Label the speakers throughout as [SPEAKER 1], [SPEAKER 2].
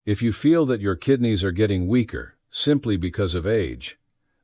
[SPEAKER 1] If you feel that your kidneys are getting weaker simply because of age,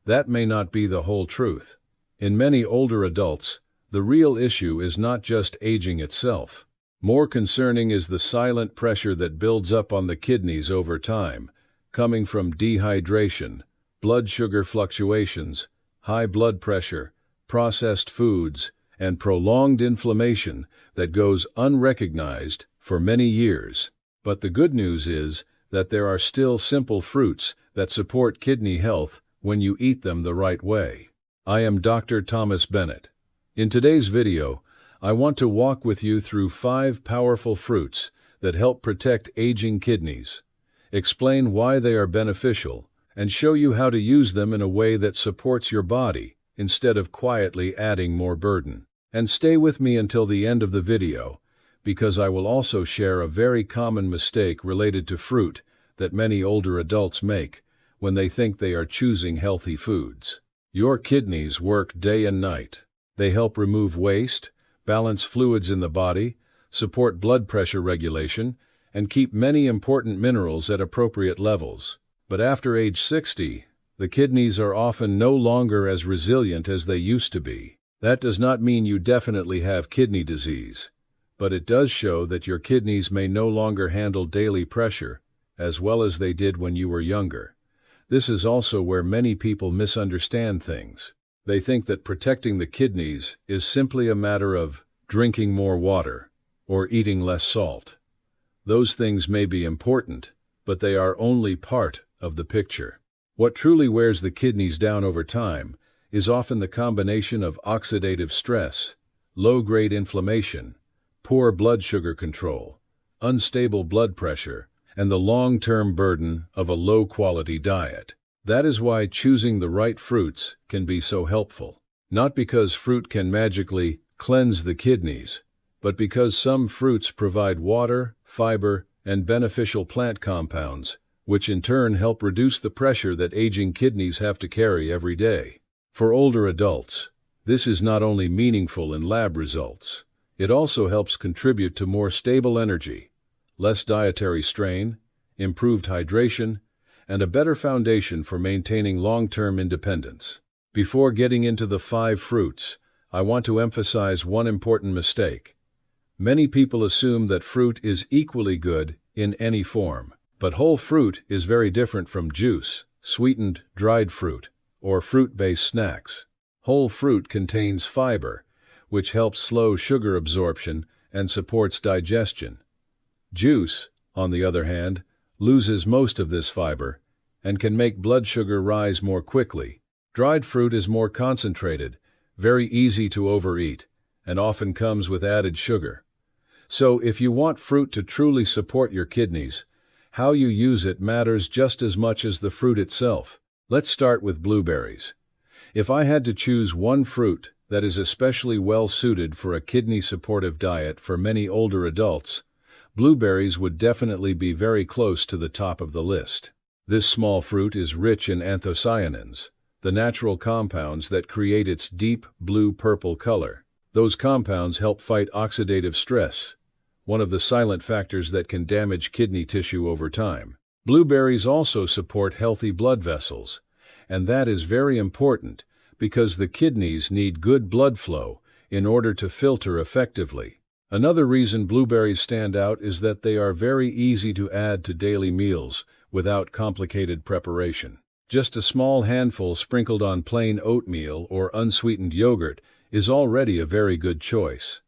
[SPEAKER 1] that may not be the whole truth. In many older adults, the real issue is not just aging itself. More concerning is the silent pressure that builds up on the kidneys over time, coming from dehydration, blood sugar fluctuations, high blood pressure, processed foods, and prolonged inflammation that goes unrecognized for many years. But the good news is that there are still simple fruits that support kidney health when you eat them the right way. I am Dr. Thomas Bennett. In today's video, I want to walk with you through 5 powerful fruits that help protect aging kidneys, explain why they are beneficial, and show you how to use them in a way that supports your body instead of quietly adding more burden. And stay with me until the end of the video, because I will also share a very common mistake related to fruit that many older adults make when they think they are choosing healthy foods. Your kidneys work day and night. They help remove waste, balance fluids in the body, support blood pressure regulation, and keep many important minerals at appropriate levels. But after age 60, the kidneys are often no longer as resilient as they used to be. That does not mean you definitely have kidney disease, but it does show that your kidneys may no longer handle daily pressure as well as they did when you were younger. This is also where many people misunderstand things. They think that protecting the kidneys is simply a matter of drinking more water or eating less salt. Those things may be important, but they are only part of the picture. What truly wears the kidneys down over time is often the combination of oxidative stress, low-grade inflammation, poor blood sugar control, unstable blood pressure, and the long-term burden of a low-quality diet. That is why choosing the right fruits can be so helpful. Not because fruit can magically cleanse the kidneys, but because some fruits provide water, fiber, and beneficial plant compounds, which in turn help reduce the pressure that aging kidneys have to carry every day. For older adults, this is not only meaningful in lab results, it also helps contribute to more stable energy, less dietary strain, improved hydration, and a better foundation for maintaining long-term independence. Before getting into the 5 fruits, I want to emphasize one important mistake. Many people assume that fruit is equally good in any form, but whole fruit is very different from juice, sweetened dried fruit, or fruit-based snacks. Whole fruit contains fiber, which helps slow sugar absorption and supports digestion. Juice, on the other hand, loses most of this fiber and can make blood sugar rise more quickly. Dried fruit is more concentrated, very easy to overeat, and often comes with added sugar. So if you want fruit to truly support your kidneys, how you use it matters just as much as the fruit itself. Let's start with blueberries. If I had to choose one fruit that is especially well suited for a kidney-supportive diet for many older adults, blueberries would definitely be very close to the top of the list. This small fruit is rich in anthocyanins, the natural compounds that create its deep blue-purple color. Those compounds help fight oxidative stress, one of the silent factors that can damage kidney tissue over time. Blueberries also support healthy blood vessels, and that is very important because the kidneys need good blood flow in order to filter effectively. Another reason blueberries stand out is that they are very easy to add to daily meals without complicated preparation. Just a small handful sprinkled on plain oatmeal or unsweetened yogurt is already a very good choice.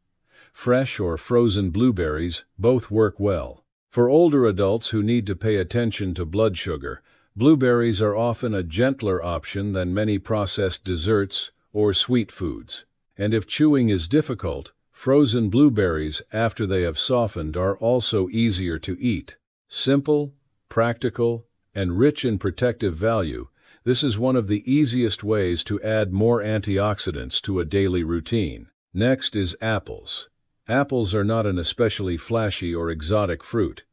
[SPEAKER 1] Fresh or frozen blueberries both work well. For older adults who need to pay attention to blood sugar, blueberries are often a gentler option than many processed desserts or sweet foods. And if chewing is difficult, frozen blueberries after they have softened are also easier to eat. Simple, practical, and rich in protective value, this is one of the easiest ways to add more antioxidants to a daily routine. Next is apples. Apples are not an especially flashy or exotic fruit,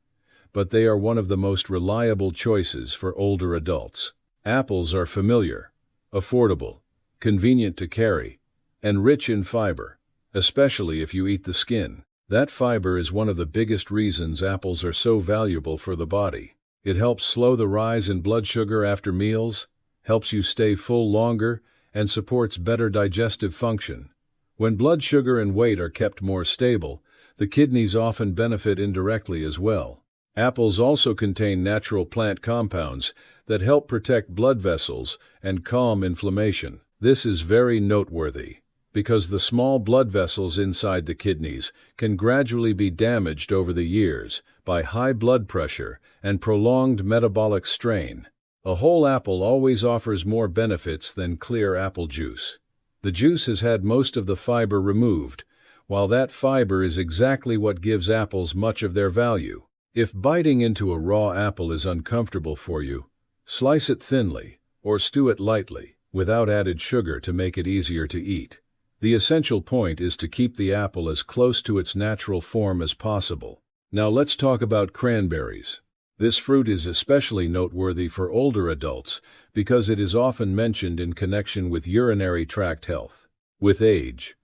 [SPEAKER 1] but they are one of the most reliable choices for older adults. Apples are familiar, affordable, convenient to carry, and rich in fiber, especially if you eat the skin. That fiber is one of the biggest reasons apples are so valuable for the body. It helps slow the rise in blood sugar after meals, helps you stay full longer, and supports better digestive function. When blood sugar and weight are kept more stable, the kidneys often benefit indirectly as well. Apples also contain natural plant compounds that help protect blood vessels and calm inflammation. This is very noteworthy, because the small blood vessels inside the kidneys can gradually be damaged over the years by high blood pressure and prolonged metabolic strain. A whole apple always offers more benefits than clear apple juice. The juice has had most of the fiber removed, while that fiber is exactly what gives apples much of their value. If biting into a raw apple is uncomfortable for you, slice it thinly or stew it lightly, without added sugar to make it easier to eat. The essential point is to keep the apple as close to its natural form as possible. Now let's talk about cranberries. This fruit is especially noteworthy for older adults because it is often mentioned in connection with urinary tract health. With age,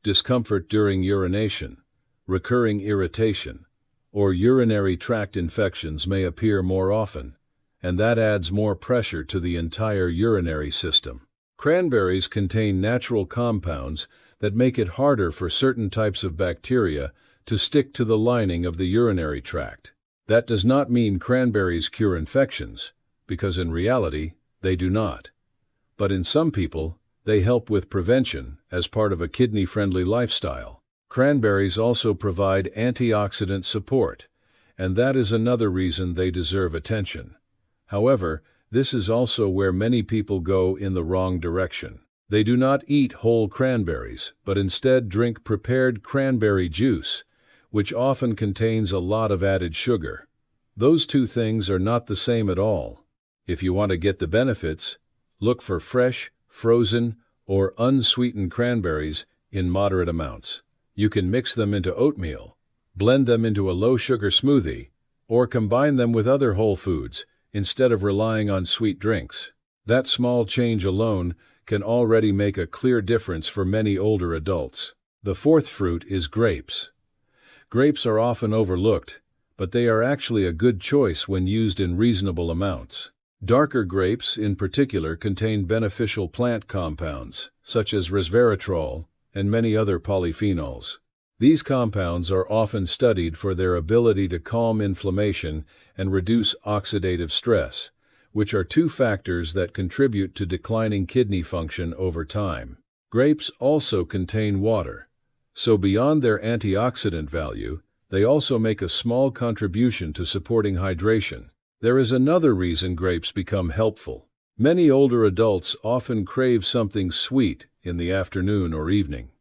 [SPEAKER 1] discomfort during urination, recurring irritation, or urinary tract infections may appear more often, and that adds more pressure to the entire urinary system. Cranberries contain natural compounds that make it harder for certain types of bacteria to stick to the lining of the urinary tract. That does not mean cranberries cure infections, because in reality, they do not. But in some people, they help with prevention as part of a kidney-friendly lifestyle. Cranberries also provide antioxidant support, and that is another reason they deserve attention. However, this is also where many people go in the wrong direction. They do not eat whole cranberries, but instead drink prepared cranberry juice, which often contains a lot of added sugar. Those two things are not the same at all. If you want to get the benefits, look for fresh, frozen, or unsweetened cranberries in moderate amounts. You can mix them into oatmeal, blend them into a low-sugar smoothie, or combine them with other whole foods instead of relying on sweet drinks. That small change alone can already make a clear difference for many older adults. The fourth fruit is grapes. Grapes are often overlooked, but they are actually a good choice when used in reasonable amounts. Darker grapes, in particular, contain beneficial plant compounds, such as resveratrol and many other polyphenols. These compounds are often studied for their ability to calm inflammation and reduce oxidative stress, which are two factors that contribute to declining kidney function over time. Grapes also contain water, so beyond their antioxidant value, they also make a small contribution to supporting hydration. There is another reason grapes become helpful. Many older adults often crave something sweet in the afternoon or evening.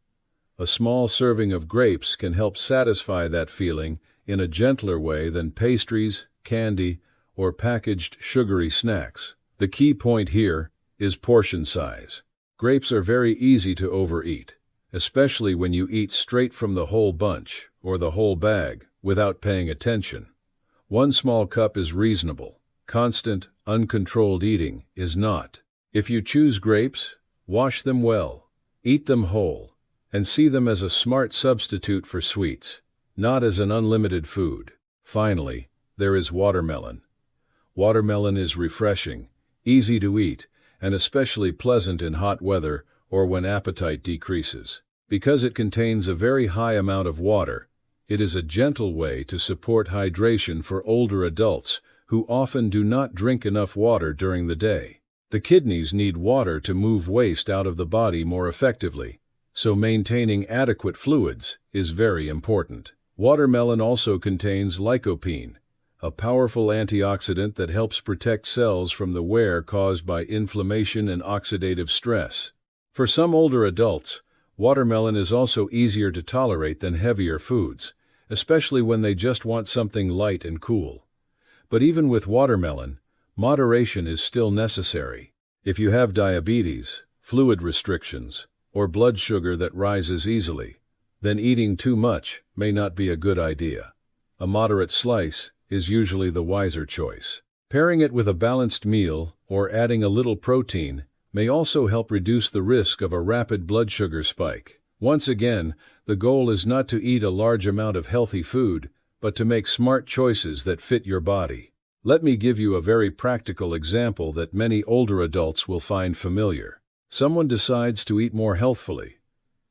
[SPEAKER 1] A small serving of grapes can help satisfy that feeling in a gentler way than pastries, candy, or packaged sugary snacks. The key point here is portion size. Grapes are very easy to overeat, especially when you eat straight from the whole bunch or the whole bag without paying attention. One small cup is reasonable. Constant, uncontrolled eating is not. If you choose grapes, wash them well, eat them whole, and see them as a smart substitute for sweets, not as an unlimited food. Finally, there is watermelon. Watermelon is refreshing, easy to eat, and especially pleasant in hot weather or when appetite decreases. Because it contains a very high amount of water, it is a gentle way to support hydration for older adults who often do not drink enough water during the day. The kidneys need water to move waste out of the body more effectively, so maintaining adequate fluids is very important. Watermelon also contains lycopene, a powerful antioxidant that helps protect cells from the wear caused by inflammation and oxidative stress. For some older adults, watermelon is also easier to tolerate than heavier foods, especially when they just want something light and cool. But even with watermelon, moderation is still necessary. If you have diabetes, fluid restrictions, or blood sugar that rises easily, then eating too much may not be a good idea. A moderate slice is usually the wiser choice. Pairing it with a balanced meal or adding a little protein may also help reduce the risk of a rapid blood sugar spike. Once again, the goal is not to eat a large amount of healthy food, but to make smart choices that fit your body. Let me give you a very practical example that many older adults will find familiar. Someone decides to eat more healthfully.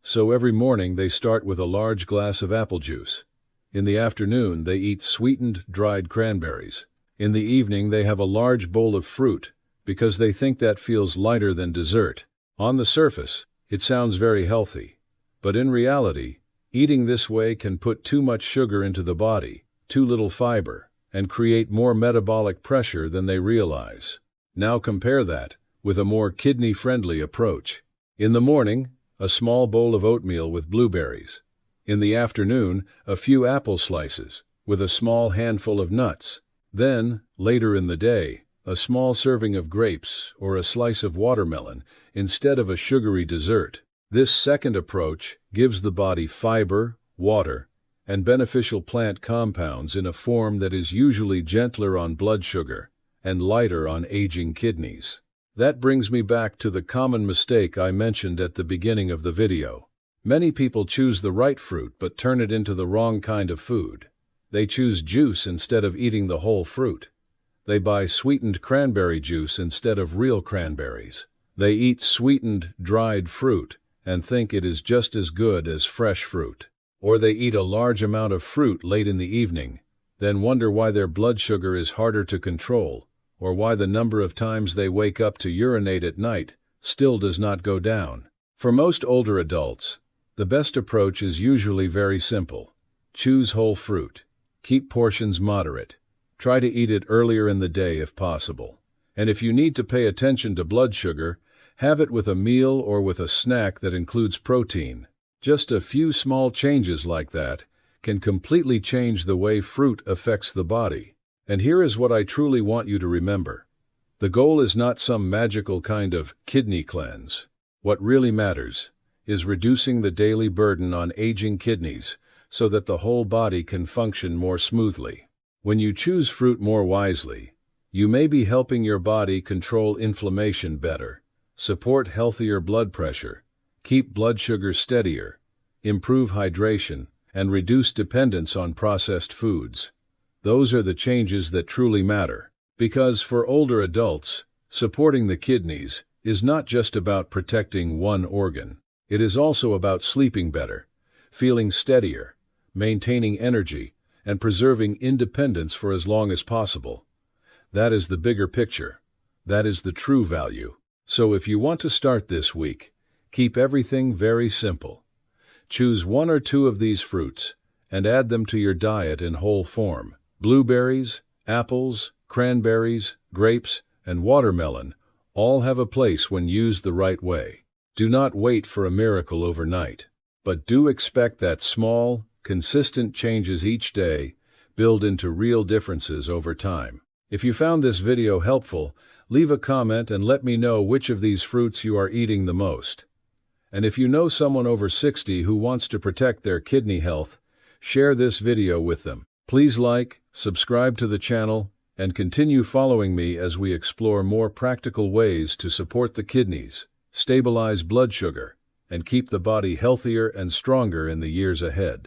[SPEAKER 1] So every morning they start with a large glass of apple juice. In the afternoon they eat sweetened, dried cranberries. In the evening they have a large bowl of fruit, because they think that feels lighter than dessert. On the surface, it sounds very healthy. But in reality, eating this way can put too much sugar into the body, too little fiber, and create more metabolic pressure than they realize. Now compare that with a more kidney-friendly approach. In the morning, a small bowl of oatmeal with blueberries. In the afternoon, a few apple slices, with a small handful of nuts. Then, later in the day, a small serving of grapes or a slice of watermelon instead of a sugary dessert. This second approach gives the body fiber, water, and beneficial plant compounds in a form that is usually gentler on blood sugar and lighter on aging kidneys. That brings me back to the common mistake I mentioned at the beginning of the video. Many people choose the right fruit but turn it into the wrong kind of food. They choose juice instead of eating the whole fruit. They buy sweetened cranberry juice instead of real cranberries. They eat sweetened, dried fruit and think it is just as good as fresh fruit. Or they eat a large amount of fruit late in the evening, then wonder why their blood sugar is harder to control, or why the number of times they wake up to urinate at night still does not go down. For most older adults, the best approach is usually very simple. Choose whole fruit. Keep portions moderate. Try to eat it earlier in the day if possible. And if you need to pay attention to blood sugar, have it with a meal or with a snack that includes protein. Just a few small changes like that can completely change the way fruit affects the body. And here is what I truly want you to remember. The goal is not some magical kind of kidney cleanse. What really matters is reducing the daily burden on aging kidneys so that the whole body can function more smoothly. When you choose fruit more wisely, you may be helping your body control inflammation better, support healthier blood pressure, keep blood sugar steadier, improve hydration, and reduce dependence on processed foods. Those are the changes that truly matter. Because for older adults, supporting the kidneys is not just about protecting one organ. It is also about sleeping better, feeling steadier, maintaining energy, and preserving independence for as long as possible. That is the bigger picture. That is the true value. So if you want to start this week, keep everything very simple. Choose one or two of these fruits and add them to your diet in whole form. Blueberries, apples, cranberries, grapes, and watermelon all have a place when used the right way. Do not wait for a miracle overnight, but do expect that small, consistent changes each day build into real differences over time. If you found this video helpful, leave a comment and let me know which of these fruits you are eating the most. And if you know someone over 60 who wants to protect their kidney health, share this video with them. Please like, subscribe to the channel, and continue following me as we explore more practical ways to support the kidneys, stabilize blood sugar, and keep the body healthier and stronger in the years ahead.